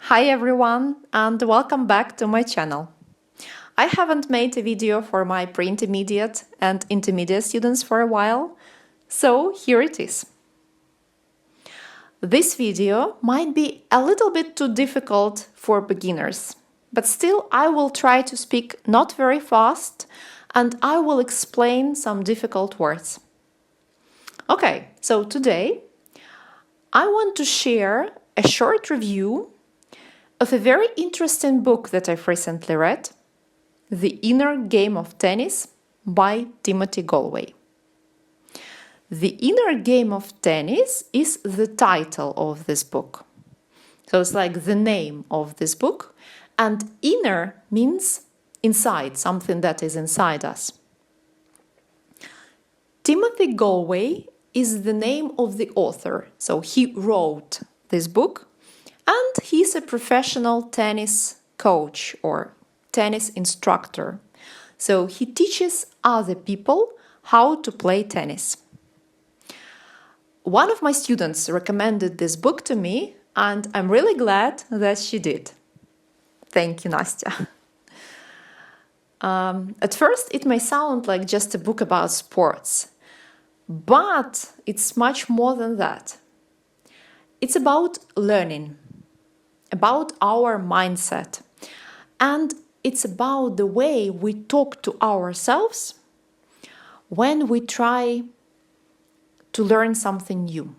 Hi everyone and welcome back to my channel. I haven't made a video for my pre-intermediate and intermediate students for a while, so here it is. This video might be a little bit too difficult for beginners, but still I will try to speak not very fast and I will explain some difficult words. Okay, so today I want to share a short review of a very interesting book that I've recently read, The Inner Game of Tennis by Timothée Ґелвея. The Inner Game of Tennis is the title of this book. So it's like the name of this book, and inner means inside, something that is inside us. Timothée Ґелвея is the name of the author, so he wrote this book. And he's a professional tennis coach or tennis instructor. So he teaches other people how to play tennis. One of my students recommended this book to me, and I'm really glad that she did. Thank you, Nastya. At first, it may sound like just a book about sports, but it's much more than that. It's about learning, about our mindset, and it's about the way we talk to ourselves when we try to learn something new.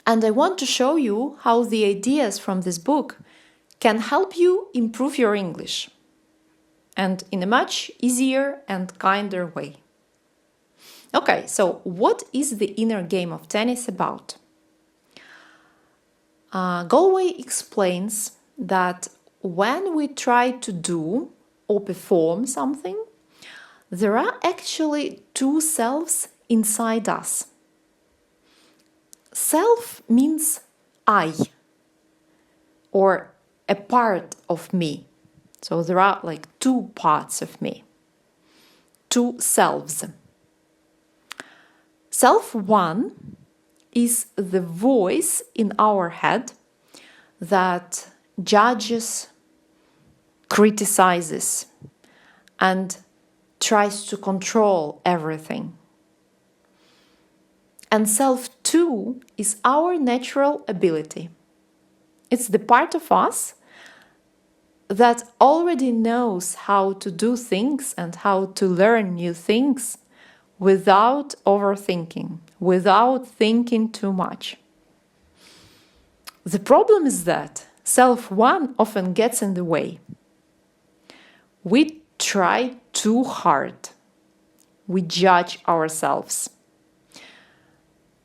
And I want to show you how the ideas from this book can help you improve your English, and in a much easier and kinder way. Okay, so what is the Inner Game of Tennis about? Gallwey explains that when we try to do or perform something, there are actually two selves inside us. Self means I, or a part of me. So there are like two parts of me, two selves. Self one is the voice in our head that judges, criticizes, and tries to control everything. And self two is our natural ability. It's the part of us that already knows how to do things and how to learn new things without overthinking, without thinking too much. The problem is that self-one often gets in the way. We try too hard. We judge ourselves.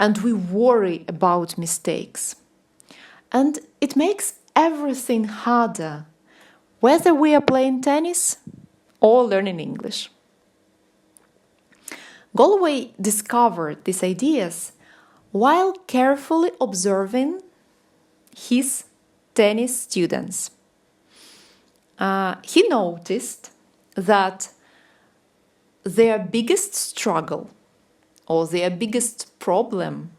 And we worry about mistakes. And it makes everything harder, whether we are playing tennis or learning English. Gallwey discovered these ideas while carefully observing his tennis students. He noticed that their biggest struggle or their biggest problem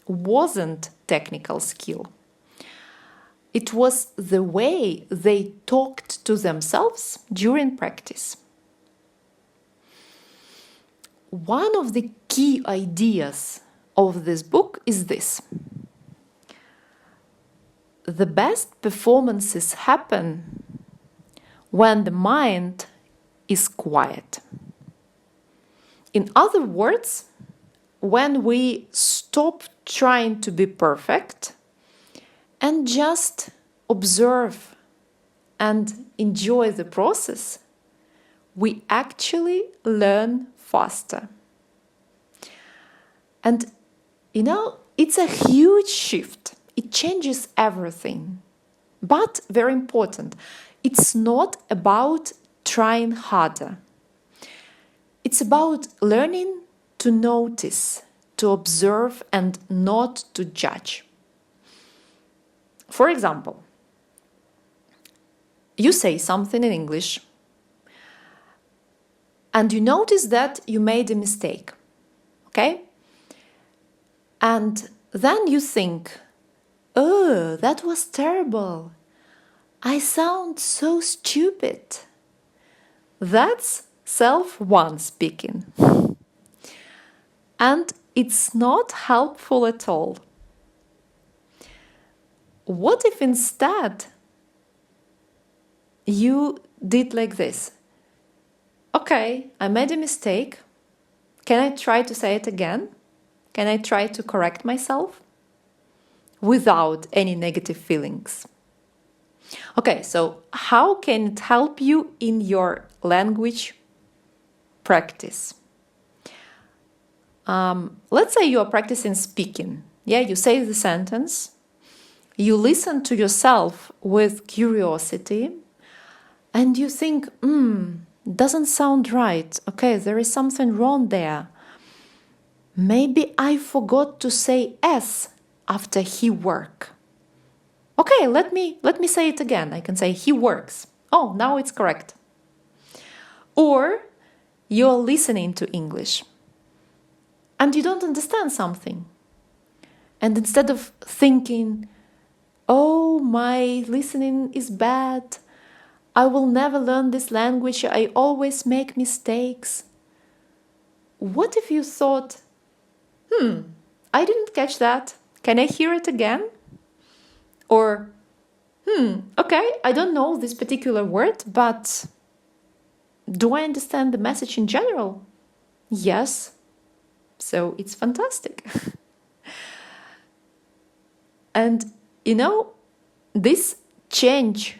wasn't technical skill. It was the way they talked to themselves during practice. One of the key ideas of this book is this. The best performances happen when the mind is quiet. In other words, when we stop trying to be perfect and just observe and enjoy the process, we actually learn faster. And it's a huge shift. It changes everything. But very important, it's not about trying harder. It's about learning to notice, to observe, and not to judge. For example, you say something in English, and you notice that you made a mistake, okay? And then you think, that was terrible. I sound so stupid. That's self-one speaking. And it's not helpful at all. What if instead you did like this? Okay, I made a mistake. Can I try to say it again? Can I try to correct myself? Without any negative feelings. Okay, so how can it help you in your language practice? Let's say you are practicing speaking. Yeah, you say the sentence. You listen to yourself with curiosity and you think, doesn't sound right. Okay, there is something wrong there. Maybe I forgot to say S after he work. Okay, let me say it again. I can say he works. Oh, now it's correct. Or you're listening to English and you don't understand something. And instead of thinking, oh, my listening is bad, I will never learn this language, I always make mistakes. What if you thought, I didn't catch that. Can I hear it again? Or, okay, I don't know this particular word, but do I understand the message in general? Yes. So it's fantastic. And, this change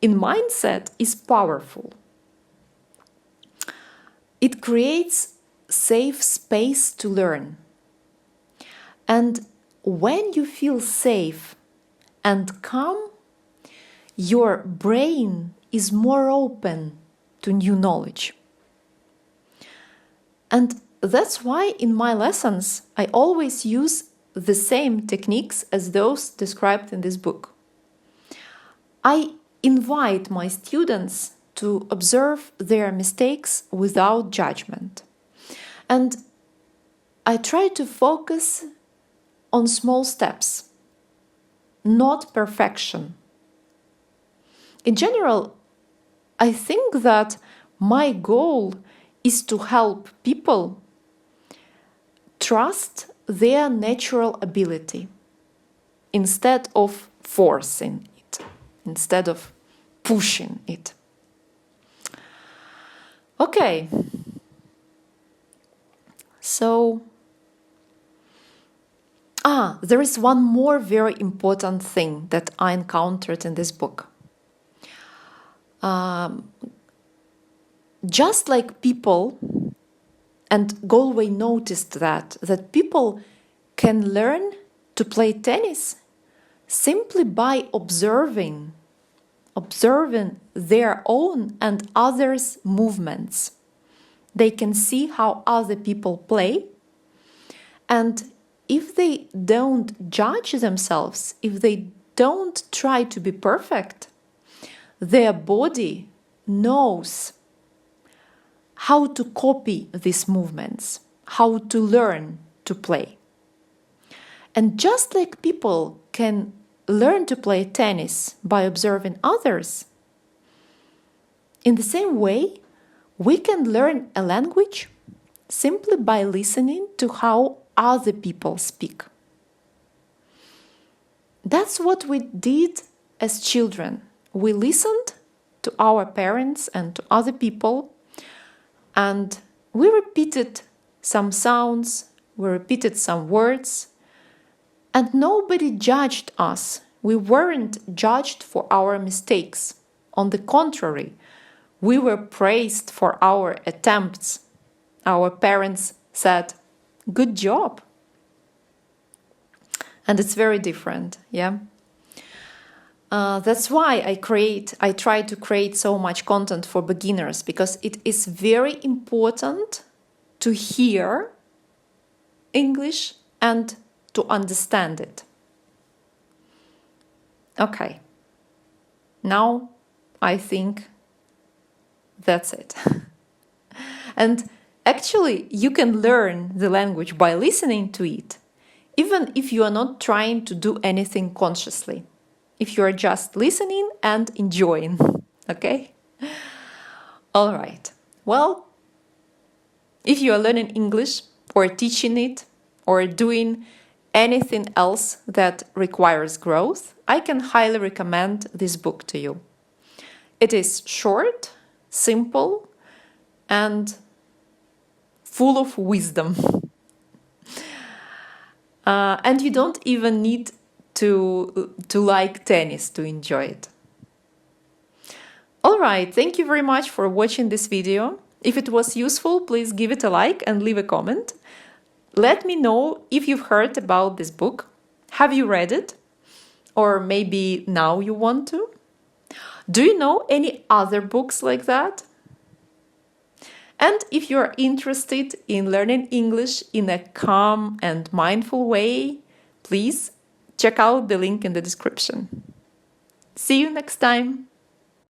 in mindset is powerful. It creates safe space to learn. And when you feel safe and calm, your brain is more open to new knowledge. And that's why in my lessons, I always use the same techniques as those described in this book. I invite my students to observe their mistakes without judgment. And I try to focus on small steps, not perfection. In general, I think that my goal is to help people trust their natural ability instead of forcing it, instead of pushing it. Okay, so there is one more very important thing that I encountered in this book. Just like people, and Gallwey noticed that people can learn to play tennis simply by observing their own and others' movements. They can see how other people play, and if they don't judge themselves, if they don't try to be perfect, their body knows how to copy these movements, how to learn to play. And just like people can learn to play tennis by observing others, in the same way, we can learn a language simply by listening to how other people speak. That's what we did as children. We listened to our parents and to other people, and we repeated some sounds, we repeated some words, and nobody judged us. We weren't judged for our mistakes. On the contrary, we were praised for our attempts. Our parents said, "Good job." And it's very different, yeah? That's why I try to create so much content for beginners, because it is very important to hear English and to understand it. Okay, now I think that's it. And actually, you can learn the language by listening to it. even if you are not trying to do anything consciously, if you are just listening and enjoying, okay? All right. Well, if you are learning English or teaching it or doing anything else that requires growth, I can highly recommend this book to you. It is short, simple, and full of wisdom. And you don't even need to like tennis to enjoy it. All right, thank you very much for watching this video. If it was useful, please give it a like and leave a comment. Let me know if you've heard about this book. Have you read it? Or maybe now you want to? Do you know any other books like that? And if you're interested in learning English in a calm and mindful way, please check out the link in the description. See you next time!